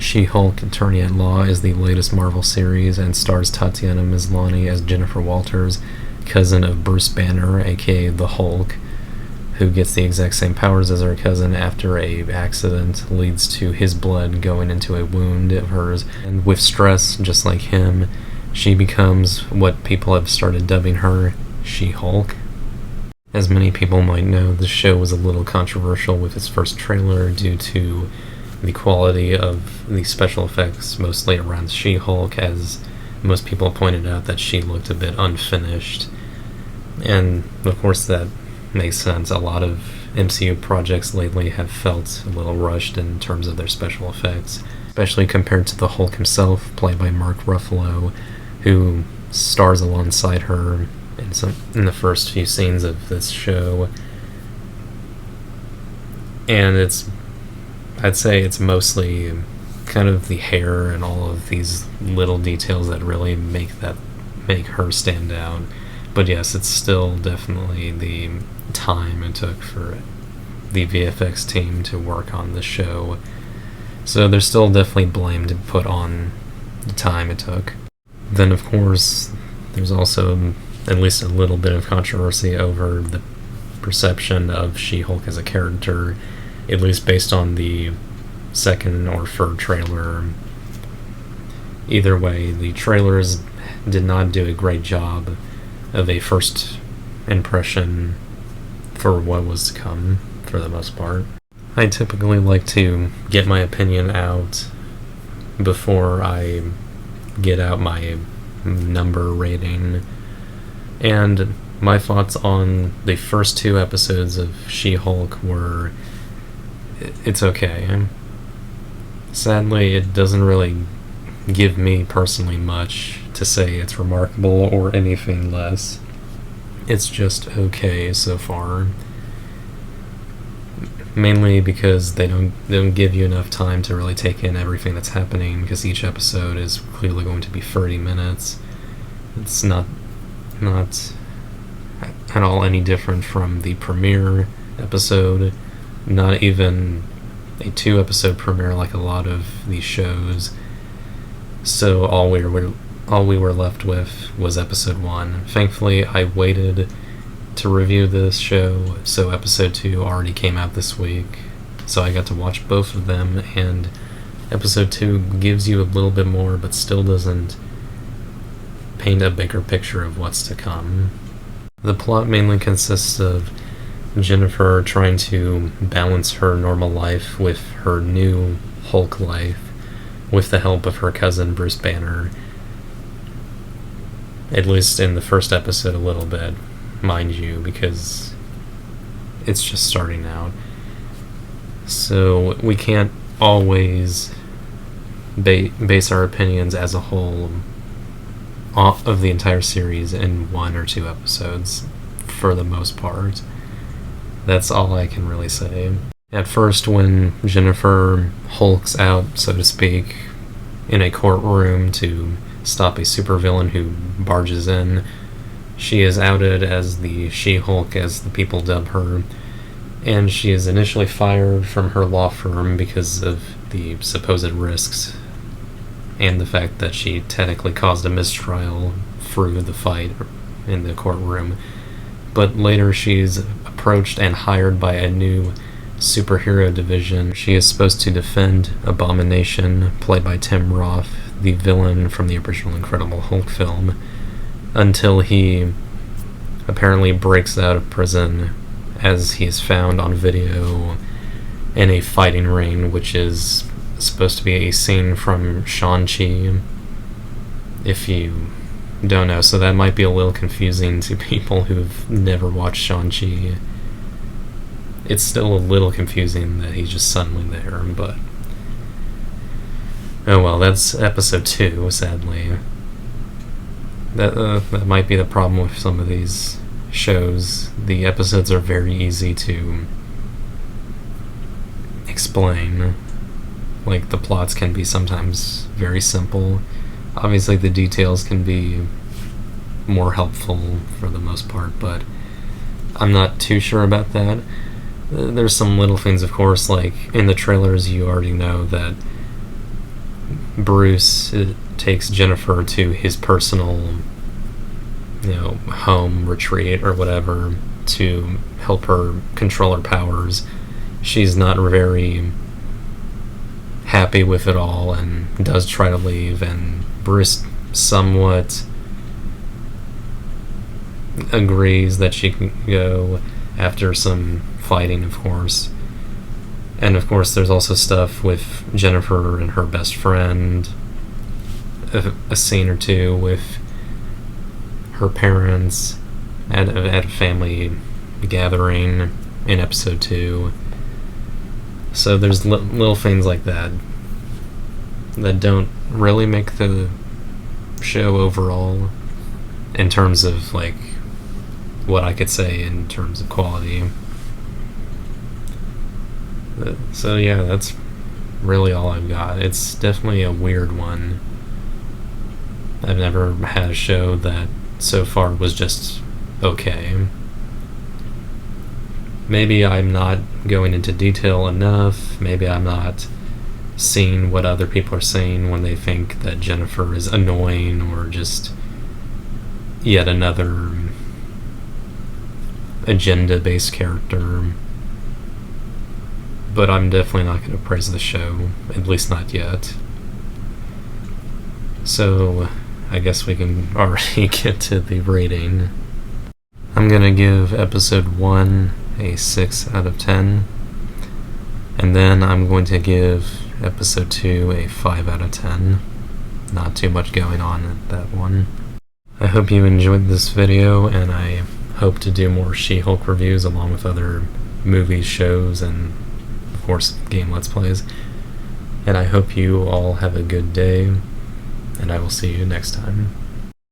She-Hulk Attorney-at-Law is the latest Marvel series and stars Tatiana Maslany as Jennifer Walters, cousin of Bruce Banner, aka the Hulk, who gets the exact same powers as her cousin after a accident leads to his blood going into a wound of hers. And with stress, just like him, she becomes what people have started dubbing her, She-Hulk. As many people might know, the show was a little controversial with its first trailer due to the quality of the special effects, mostly around She-Hulk, as most people pointed out that she looked a bit unfinished. And of course that makes sense. A lot of MCU projects lately have felt a little rushed in terms of their special effects, especially compared to the Hulk himself, played by Mark Ruffalo, who stars alongside her in the first few scenes of this show. And I'd say it's mostly kind of the hair and all of these little details that really make her stand out. But yes, it's still definitely the time it took for the VFX team to work on the show. So there's still definitely blame to put on the time it took. Then, of course, there's also at least a little bit of controversy over the perception of She-Hulk as a character, at least based on the second or third trailer. Either way, the trailers did not do a great job of a first impression for what was to come, for the most part. I typically like to get my opinion out before I get out my number rating, and my thoughts on the first 2 episodes of She-Hulk were, it's okay. Sadly, it doesn't really give me personally much to say it's remarkable or anything less. It's just okay so far. Mainly because they don't give you enough time to really take in everything that's happening, because each episode is clearly going to be 30 minutes. It's not at all any different from the premiere episode, not even a 2-episode premiere like a lot of these shows. So all we were left with was episode 1. Thankfully, I waited to review this show, so episode 2 already came out this week, so I got to watch both of them, and episode 2 gives you a little bit more, but still doesn't paint a bigger picture of what's to come. The plot mainly consists of Jennifer trying to balance her normal life with her new Hulk life, with the help of her cousin Bruce Banner. At least in the first episode a little bit, mind you, because it's just starting out. So we can't always base our opinions as a whole of the entire series in 1 or 2 episodes, for the most part. That's all I can really say. At first, when Jennifer hulks out, so to speak, in a courtroom to stop a supervillain who barges in, she is outed as the She-Hulk, as the people dub her, and she is initially fired from her law firm because of the supposed risks and the fact that she technically caused a mistrial through the fight in the courtroom. But later she's approached and hired by a new superhero division. She is supposed to defend Abomination, played by Tim Roth, the villain from the original Incredible Hulk film, until he apparently breaks out of prison, as he is found on video in a fighting ring, which is supposed to be a scene from Shang-Chi, if you don't know. So that might be a little confusing to people who've never watched Shang-Chi. It's still a little confusing that he's just suddenly there, but oh well, that's episode 2, sadly. That might be the problem with some of these shows. The episodes are very easy to explain. Like, the plots can be sometimes very simple. Obviously, the details can be more helpful for the most part, but I'm not too sure about that. There's some little things, of course, like in the trailers you already know that Bruce takes Jennifer to his personal, home retreat or whatever to help her control her powers. She's not very happy with it all and does try to leave, and Bruce somewhat agrees that she can go after some fighting, of course. And of course there's also stuff with Jennifer and her best friend, a scene or two with her parents at a family gathering in episode 2. So there's little things like that that don't really make the show overall in terms of like what I could say in terms of quality. So yeah, that's really all I've got. It's definitely a weird one. I've never had a show that so far was just okay. Maybe I'm not going into detail enough. Maybe I'm not seeing what other people are saying when they think that Jennifer is annoying or just yet another agenda-based character. But I'm definitely not going to praise the show, at least not yet. So I guess we can already get to the rating. I'm going to give episode 1 a 6 out of 10. And then I'm going to give episode 2 a 5 out of 10. Not too much going on at that one. I hope you enjoyed this video, and I hope to do more She-Hulk reviews along with other movies, shows, and of course game Let's Plays. And I hope you all have a good day, and I will see you next time.